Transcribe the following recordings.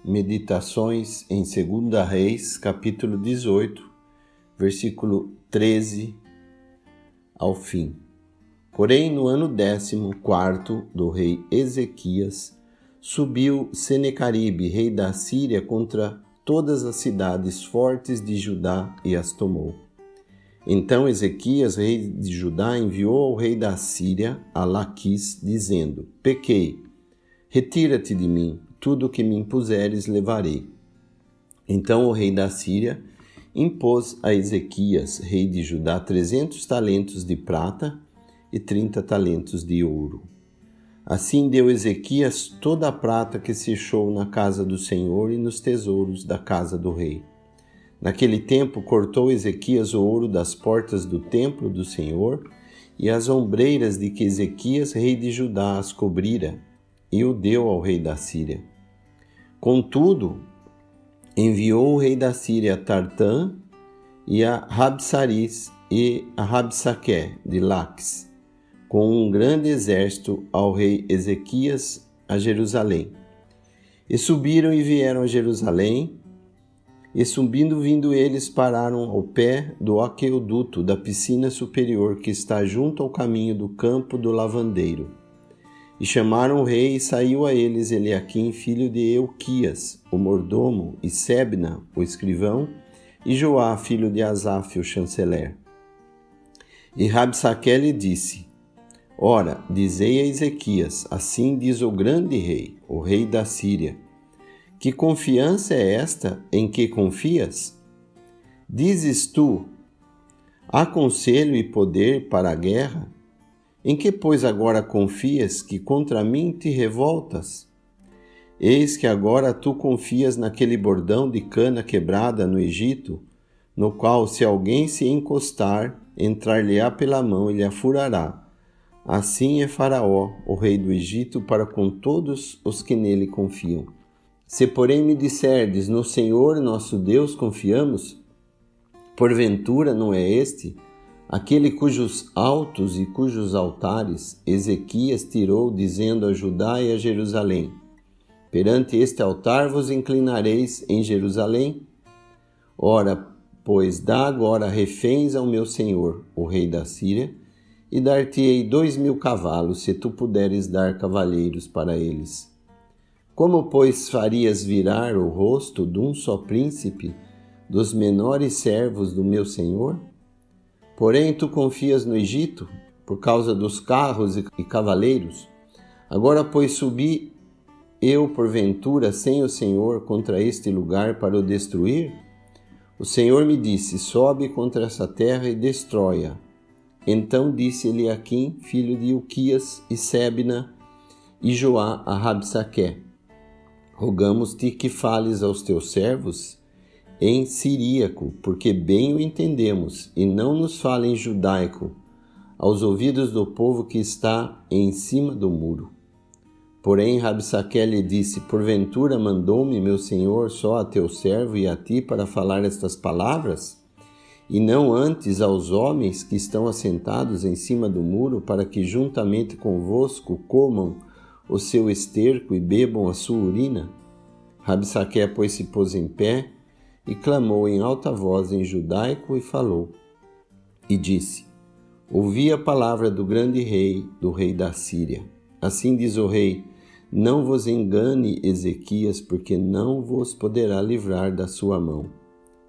Meditações em 2 Reis, capítulo 18, versículo 13 ao fim. Porém, no ano 14º do rei Ezequias, subiu Senaqueribe, rei da Síria, contra todas as cidades fortes de Judá e as tomou. Então Ezequias, rei de Judá, enviou ao rei da Síria, a Laquis, dizendo: Pequei, retira-te de mim, tudo o que me impuseres levarei. Então o rei da Síria impôs a Ezequias, rei de Judá, 300 talentos de prata e 30 talentos de ouro. Assim deu Ezequias toda a prata que se achou na casa do Senhor e nos tesouros da casa do rei. Naquele tempo cortou Ezequias o ouro das portas do templo do Senhor e as ombreiras de que Ezequias, rei de Judá, as cobrira, e o deu ao rei da Síria. Contudo, enviou o rei da Síria a Tartã e a Rabsaris e a Rabsaqué de Laques, com um grande exército ao rei Ezequias a Jerusalém. E subiram e vieram a Jerusalém, e vindo eles pararam ao pé do aqueduto da piscina superior que está junto ao caminho do campo do lavandeiro. E chamaram o rei, e saiu a eles Eliaquim, filho de Euquias, o mordomo, e Sebna, o escrivão, e Joá, filho de Asaf, o chanceler. E Rabsaqué lhe disse: Ora, dizei a Ezequias, assim diz o grande rei, o rei da Síria: Que confiança é esta em que confias? Dizes tu: há conselho e poder para a guerra? Em que, pois, agora confias que contra mim te revoltas? Eis que agora tu confias naquele bordão de cana quebrada no Egito, no qual, se alguém se encostar, entrar-lhe-á pela mão e lhe a furará. Assim é Faraó, o rei do Egito, para com todos os que nele confiam. Se, porém, me disserdes, no Senhor nosso Deus confiamos, porventura não é este aquele cujos altos e cujos altares Ezequias tirou, dizendo a Judá e a Jerusalém: Perante este altar vos inclinareis em Jerusalém? Ora, pois, dá agora reféns ao meu senhor, o rei da Síria, e dar-te-ei 2.000 cavalos, se tu puderes dar cavalheiros para eles. Como, pois, farias virar o rosto de um só príncipe, dos menores servos do meu senhor? Porém, tu confias no Egito, por causa dos carros e cavaleiros. Agora, pois, subi eu, porventura, sem o Senhor, contra este lugar para o destruir? O Senhor me disse: sobe contra essa terra e destrói-a. Então disse Eliaquim, filho de Ilquias, e Sebna, e Joá a Rabsaqué: Rogamos-te que fales aos teus servos em siríaco, porque bem o entendemos, e não nos fale em judaico, aos ouvidos do povo que está em cima do muro. Porém Rabsaqué lhe disse: Porventura mandou-me meu senhor só a teu servo e a ti para falar estas palavras? E não antes aos homens que estão assentados em cima do muro, para que juntamente convosco comam o seu esterco e bebam a sua urina? Rabsaqué, pois, se pôs em pé e clamou em alta voz em judaico e falou. E disse: Ouvi a palavra do grande rei, do rei da Síria. Assim diz o rei: Não vos engane Ezequias, porque não vos poderá livrar da sua mão.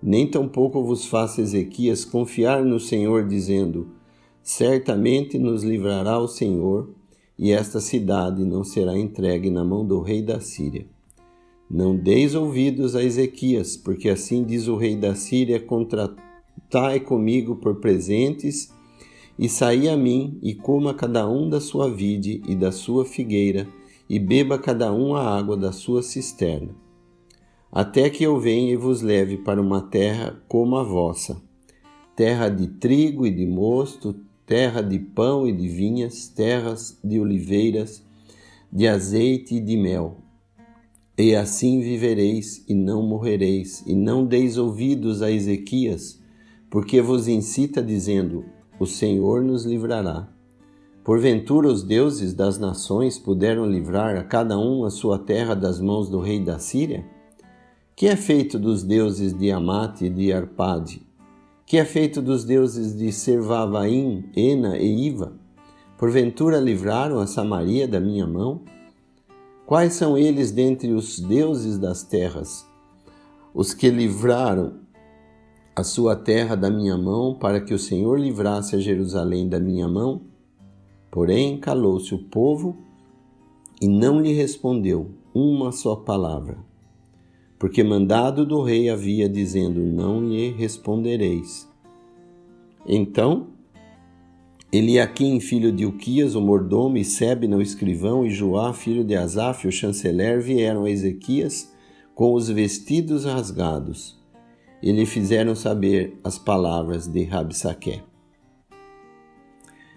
Nem tampouco vos faça Ezequias confiar no Senhor, dizendo: Certamente nos livrará o Senhor, e esta cidade não será entregue na mão do rei da Síria. Não deis ouvidos a Ezequias, porque assim diz o rei da Síria: Contratai comigo por presentes, e saí a mim, e coma cada um da sua vide e da sua figueira, e beba cada um a água da sua cisterna. Até que eu venha e vos leve para uma terra como a vossa, terra de trigo e de mosto, terra de pão e de vinhas, terras de oliveiras, de azeite e de mel. E assim vivereis e não morrereis, e não deis ouvidos a Ezequias, porque vos incita dizendo: O Senhor nos livrará. Porventura os deuses das nações puderam livrar a cada um a sua terra das mãos do rei da Síria? Que é feito dos deuses de Amate e de Arpade? Que é feito dos deuses de Servavaim, Ena e Iva? Porventura livraram a Samaria da minha mão? Quais são eles dentre os deuses das terras, os que livraram a sua terra da minha mão, para que o Senhor livrasse a Jerusalém da minha mão? Porém, calou-se o povo e não lhe respondeu uma só palavra, porque mandado do rei havia, dizendo: não lhe respondereis. Então, Eliaquim, filho de Ilquias, o mordomo, e Sebna, o escrivão, e Joá, filho de Asaf, o chanceler, vieram a Ezequias com os vestidos rasgados, e lhe fizeram saber as palavras de Rabsaqué.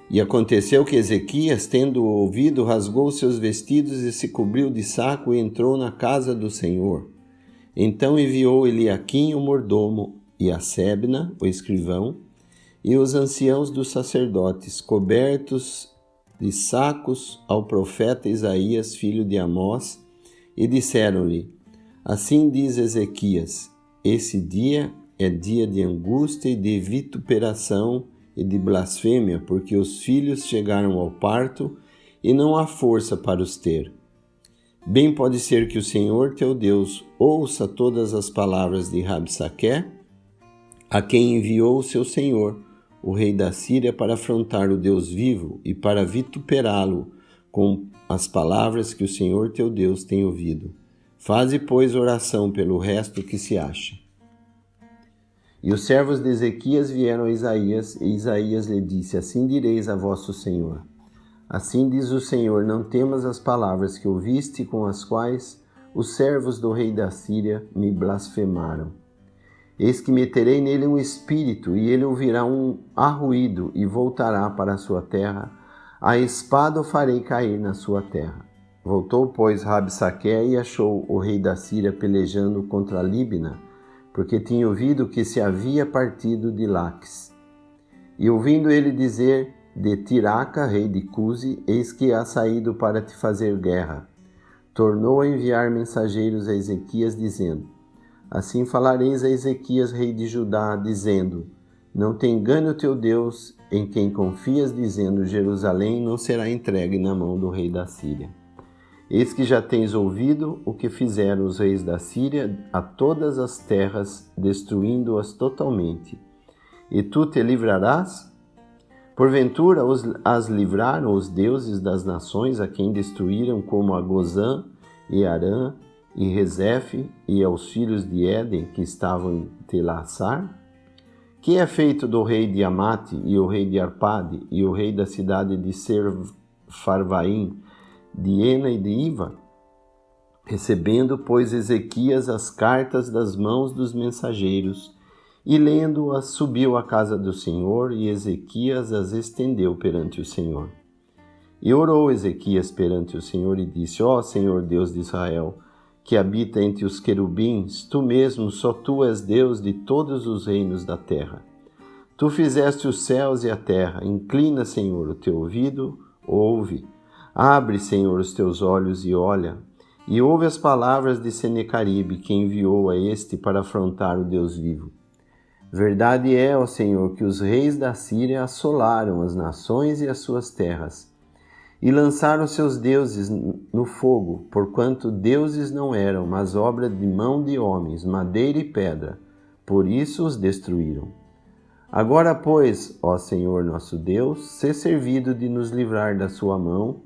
E aconteceu que Ezequias, tendo ouvido, rasgou seus vestidos e se cobriu de saco e entrou na casa do Senhor. Então enviou Eliaquim, o mordomo, e a Sebna, o escrivão, e os anciãos dos sacerdotes, cobertos de sacos, ao profeta Isaías, filho de Amós, e disseram-lhe: assim diz Ezequias: esse dia é dia de angústia e de vituperação e de blasfêmia, porque os filhos chegaram ao parto e não há força para os ter. Bem pode ser que o Senhor teu Deus ouça todas as palavras de Rabsaqué, a quem enviou o seu senhor, o rei da Síria, para afrontar o Deus vivo e para vituperá-lo com as palavras que o Senhor teu Deus tem ouvido. Faze, pois, oração pelo resto que se acha. E os servos de Ezequias vieram a Isaías, e Isaías lhe disse: assim direis a vosso Senhor: assim diz o Senhor, não temas as palavras que ouviste, com as quais os servos do rei da Síria me blasfemaram. Eis que meterei nele um espírito, e ele ouvirá um arruído, e voltará para a sua terra. A espada o farei cair na sua terra. Voltou, pois, Rabsaqué e achou o rei da Síria pelejando contra Líbina, porque tinha ouvido que se havia partido de Laques. E ouvindo ele dizer de Tiraca, rei de Cuze, eis que há saído para te fazer guerra, tornou a enviar mensageiros a Ezequias, dizendo: assim falareis a Ezequias, rei de Judá, dizendo: não te engane o teu Deus, em quem confias, dizendo: Jerusalém não será entregue na mão do rei da Síria. Eis que já tens ouvido o que fizeram os reis da Síria a todas as terras, destruindo-as totalmente. E tu te livrarás? Porventura as livraram os deuses das nações, a quem destruíram, como a Gozã e Arã, e Rezefe, e aos filhos de Éden, que estavam em Telassar? Que é feito do rei de Amate, e o rei de Arpade, e o rei da cidade de Serfarvaim, de Ena e de Iva? Recebendo, pois, Ezequias as cartas das mãos dos mensageiros, e lendo-as, subiu à casa do Senhor, e Ezequias as estendeu perante o Senhor. E orou Ezequias perante o Senhor, e disse: ó Senhor Deus de Israel, que habita entre os querubins, tu mesmo, só tu és Deus de todos os reinos da terra. Tu fizeste os céus e a terra. Inclina, Senhor, o teu ouvido, ouve. Abre, Senhor, os teus olhos e olha, e ouve as palavras de Senecaribe, que enviou a este para afrontar o Deus vivo. Verdade é, ó Senhor, que os reis da Síria assolaram as nações e as suas terras, e lançaram seus deuses no fogo, porquanto deuses não eram, mas obra de mão de homens, madeira e pedra, por isso os destruíram. Agora, pois, ó Senhor nosso Deus, sê servido de nos livrar da sua mão,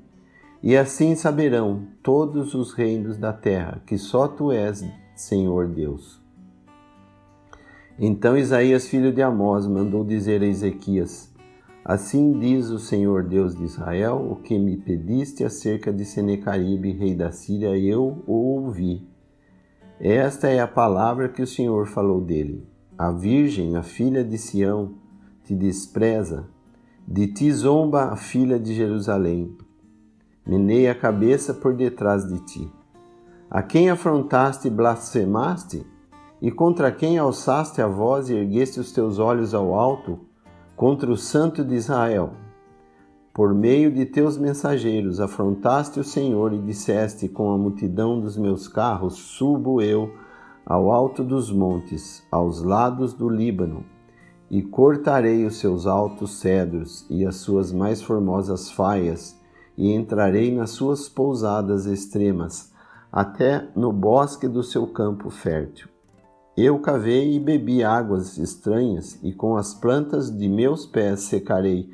e assim saberão todos os reinos da terra, que só tu és, Senhor Deus. Então Isaías, filho de Amós, mandou dizer a Ezequias: assim diz o Senhor Deus de Israel: o que me pediste acerca de Senecaribe, rei da Síria, eu o ouvi. Esta é a palavra que o Senhor falou dele: a virgem, a filha de Sião, te despreza, de ti zomba a filha de Jerusalém, meneia a cabeça por detrás de ti. A quem afrontaste e blasfemaste? E contra quem alçaste a voz e ergueste os teus olhos ao alto? Contra o Santo de Israel. Por meio de teus mensageiros afrontaste o Senhor e disseste: com a multidão dos meus carros subo eu ao alto dos montes, aos lados do Líbano, e cortarei os seus altos cedros e as suas mais formosas faias, e entrarei nas suas pousadas extremas, até no bosque do seu campo fértil. Eu cavei e bebi águas estranhas, e com as plantas de meus pés secarei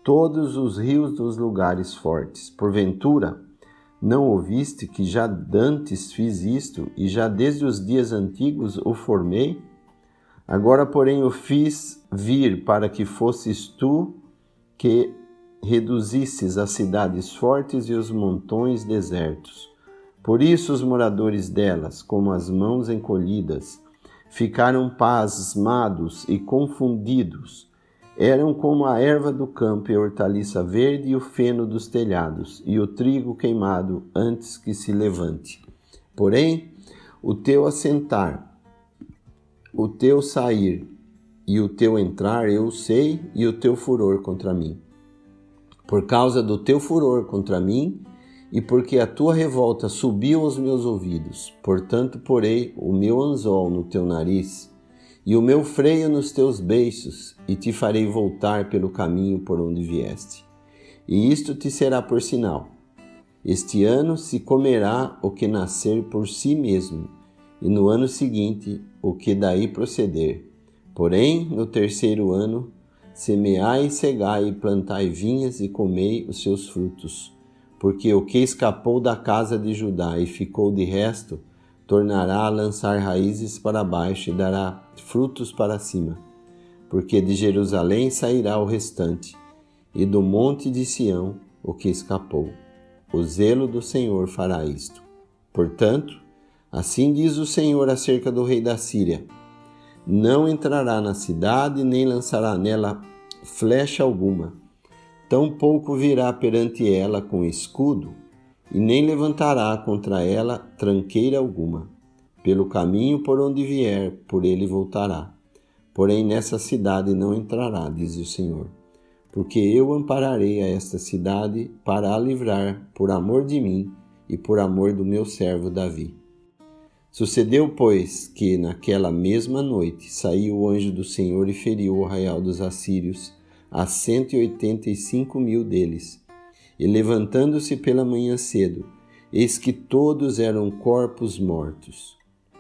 todos os rios dos lugares fortes. Porventura, não ouviste que já dantes fiz isto, e já desde os dias antigos o formei? Agora, porém, o fiz vir para que fosses tu que reduzisses as cidades fortes e os montões desertos. Por isso os moradores delas, como as mãos encolhidas, ficaram pasmados e confundidos. Eram como a erva do campo e a hortaliça verde e o feno dos telhados, e o trigo queimado antes que se levante. Porém, o teu assentar, o teu sair e o teu entrar eu sei, e o teu furor contra mim. Por causa do teu furor contra mim, e porque a tua revolta subiu aos meus ouvidos, portanto porei o meu anzol no teu nariz, e o meu freio nos teus beiços, e te farei voltar pelo caminho por onde vieste. E isto te será por sinal. Este ano se comerá o que nascer por si mesmo, e no ano seguinte o que daí proceder. Porém, no terceiro ano, semeai, cegai e plantai vinhas e comei os seus frutos. Porque o que escapou da casa de Judá e ficou de resto, tornará a lançar raízes para baixo e dará frutos para cima. Porque de Jerusalém sairá o restante, e do monte de Sião o que escapou. O zelo do Senhor fará isto. Portanto, assim diz o Senhor acerca do rei da Síria: não entrará na cidade, nem lançará nela flecha alguma. Tampouco virá perante ela com escudo, e nem levantará contra ela tranqueira alguma. Pelo caminho por onde vier, por ele voltará. Porém nessa cidade não entrará, diz o Senhor. Porque eu ampararei a esta cidade para a livrar por amor de mim e por amor do meu servo Davi. Sucedeu, pois, que naquela mesma noite saiu o anjo do Senhor e feriu o arraial dos assírios, a 185.000 deles. E levantando-se pela manhã cedo, eis que todos eram corpos mortos.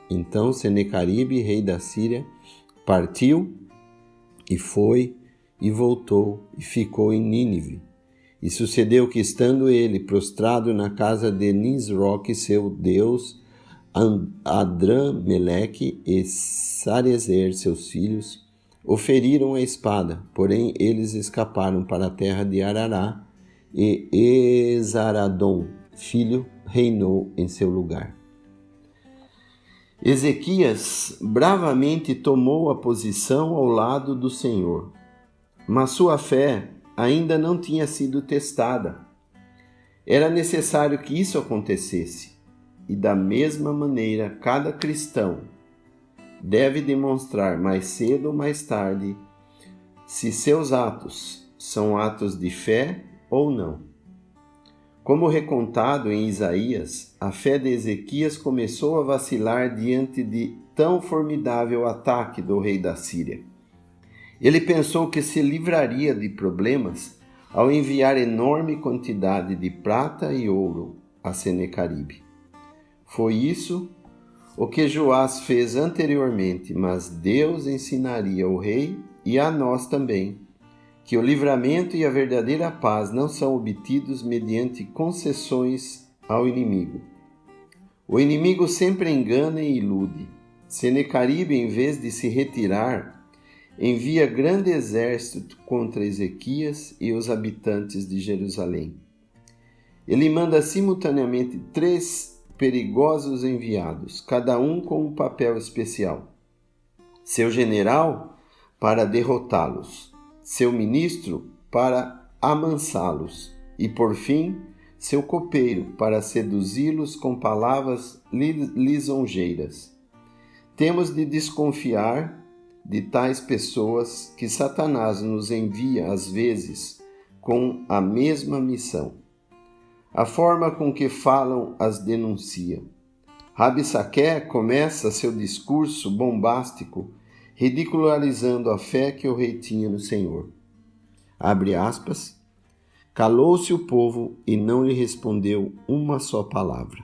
Então Senecaribe, rei da Síria, partiu e foi e voltou e ficou em Nínive. E sucedeu que, estando ele prostrado na casa de Nisroque, seu deus, Adrameleque e Sarezer, seus filhos, o feriram a espada, porém eles escaparam para a terra de Arará, e Esaradom, filho, reinou em seu lugar. Ezequias bravamente tomou a posição ao lado do Senhor, mas sua fé ainda não tinha sido testada. Era necessário que isso acontecesse, e da mesma maneira cada cristão deve demonstrar mais cedo ou mais tarde se seus atos são atos de fé ou não. Como recontado em Isaías, a fé de Ezequias começou a vacilar diante de tão formidável ataque do rei da Síria. Ele pensou que se livraria de problemas ao enviar enorme quantidade de prata e ouro a Senecaribe. Foi isso o que Joás fez anteriormente, mas Deus ensinaria ao rei e a nós também que o livramento e a verdadeira paz não são obtidos mediante concessões ao inimigo. O inimigo sempre engana e ilude. Senecaribe, em vez de se retirar, envia grande exército contra Ezequias e os habitantes de Jerusalém. Ele manda simultaneamente 3 perigosos enviados, cada um com um papel especial. Seu general para derrotá-los, seu ministro para amansá-los e, por fim, seu copeiro para seduzi-los com palavras lisonjeiras. Temos de desconfiar de tais pessoas que Satanás nos envia às vezes com a mesma missão. A forma com que falam as denuncia. Rabsaqué começa seu discurso bombástico, ridicularizando a fé que o rei tinha no Senhor. Abre aspas. Calou-se o povo e não lhe respondeu uma só palavra.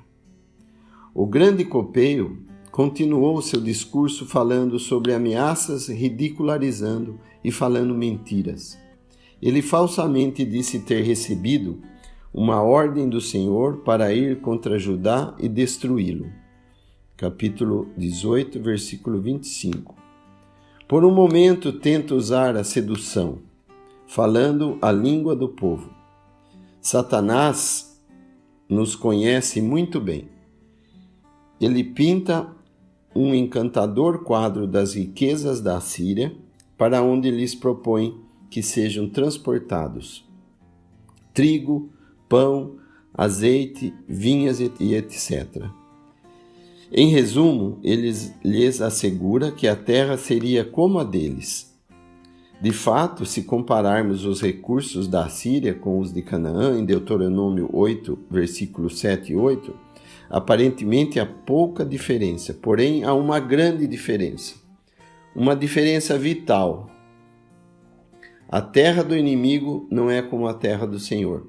O grande copeiro continuou seu discurso falando sobre ameaças, ridicularizando e falando mentiras. Ele falsamente disse ter recebido uma ordem do Senhor para ir contra Judá e destruí-lo. Capítulo 18, versículo 25. Por um momento tenta usar a sedução, falando a língua do povo. Satanás nos conhece muito bem. Ele pinta um encantador quadro das riquezas da Assíria, para onde lhes propõe que sejam transportados trigo, pão, azeite, vinhas e etc. Em resumo, ele lhes assegura que a terra seria como a deles. De fato, se compararmos os recursos da Assíria com os de Canaã, em Deuteronômio 8, versículos 7 e 8, aparentemente há pouca diferença, porém há uma grande diferença. Uma diferença vital. A terra do inimigo não é como a terra do Senhor.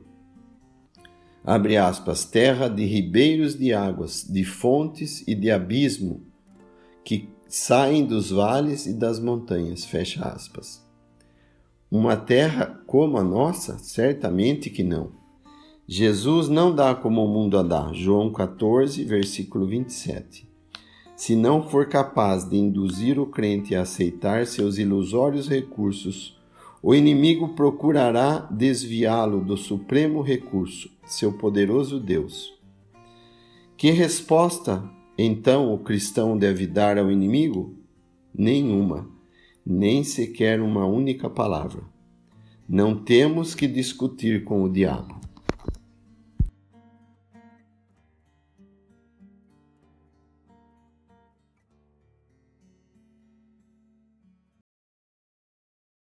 Abre aspas, terra de ribeiros de águas, de fontes e de abismo, que saem dos vales e das montanhas, fecha aspas. Uma terra como a nossa? Certamente que não. Jesus não dá como o mundo a dá, João 14, versículo 27. Se não for capaz de induzir o crente a aceitar seus ilusórios recursos, o inimigo procurará desviá-lo do supremo recurso, seu poderoso Deus. Que resposta, então, o cristão deve dar ao inimigo? Nenhuma, nem sequer uma única palavra. Não temos que discutir com o diabo.